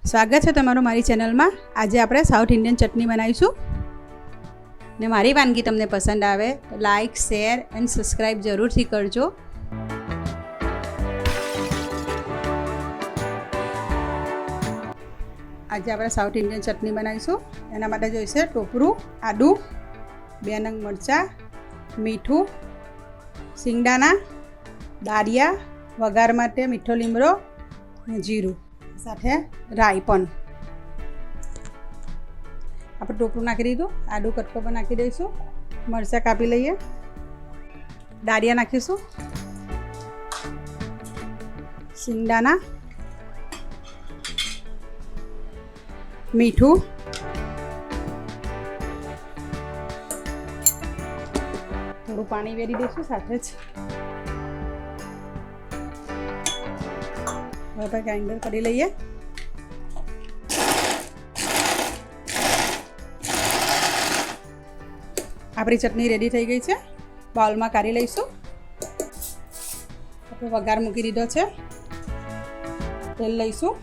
સ્વાગત છે તમારું મારી ચેનલમાં। આજે આપણે સાઉથ ઇન્ડિયન ચટણી બનાવીશું ને મારી વાનગી તમને પસંદ આવે તો લાઇક શેર એન્ડ સબસ્ક્રાઈબ જરૂરથી કરજો। આજે આપણે સાઉથ ઇન્ડિયન ચટણી બનાવીશું। એના માટે જોઈશે ટોપરું, આદુ, 2 નંગ મરચાં, મીઠું, સિંગદાણા, દાળિયા, વઘાર માટે મીઠો લીમડો અને જીરું સાથે રાઈ પણ। આપણે ટોપરું નાખી દીધું, આદુ કટકો પણ નાખી દઈશું, મરચાં કાપી લઈએ, દાળિયા નાખીશું, સિંગદાણા, મીઠું, થોડું પાણી વેરી દઈશું સાથે જ। હવે આપણે ગ્રાઇન્ડર કરી લઈએ। આપણી ચટણી રેડી થઈ ગઈ છે, બાઉલમાં કાઢી લઈશું। આપણે વઘાર મૂકી દીધો છે, તેલ લઈશું,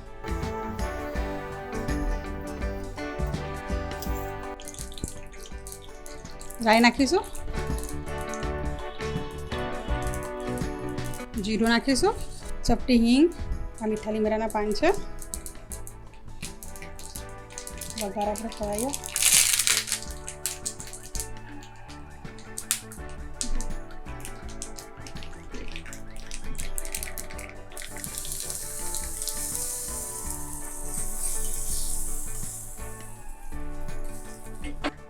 રાઈ નાખીશું, જીરું નાખીશું, ચપટી હિંગ, આ મીઠા લીમડાના પાન છે, વઘાર આપણે ખવાઈએ।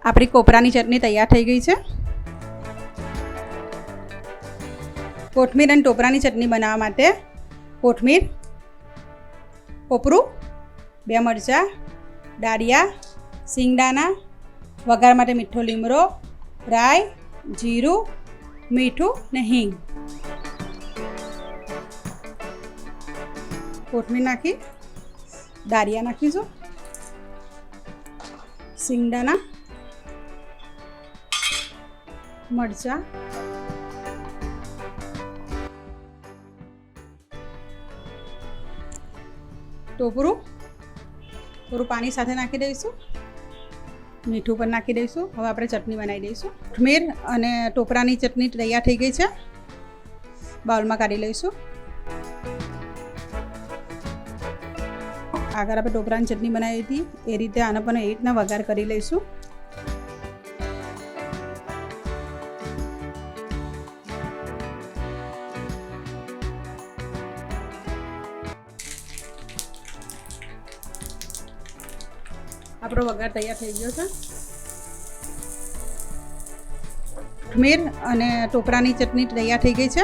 આપણી કોપરાની ચટણી તૈયાર થઈ ગઈ છે। કોથમીર અને ટોપરાની ચટણી બનાવવા માટે કોથમીર, કોપરું, 2 મરચાં, દાળિયા, સિંગદાણા, વઘાર માટે મીઠો લીમડો, રાઈ, જીરું, મીઠું ને હિંગ। કોથમીર નાખી, દાળિયા નાખીશું, સિંગદાણા, મરચાં, ટોપરું થોડું પાણી સાથે નાખી દઈશું, મીઠું પણ નાખી દઈશું। હવે આપણે ચટણી બનાવી દઈશું। કોથમીર અને ટોપરાની ચટણી તૈયાર થઈ ગઈ છે, બાઉલમાં કાઢી લઈશું। આગળ આપણે ટોપરાની ચટણી બનાવી હતી એ રીતે આને પણ એ રીતના વઘાર કરી લઈશું। આપણો વઘાર તૈયાર થઈ ગયો છે। કોથમીર અને ટોપરાની ચટણી તૈયાર થઈ ગઈ છે।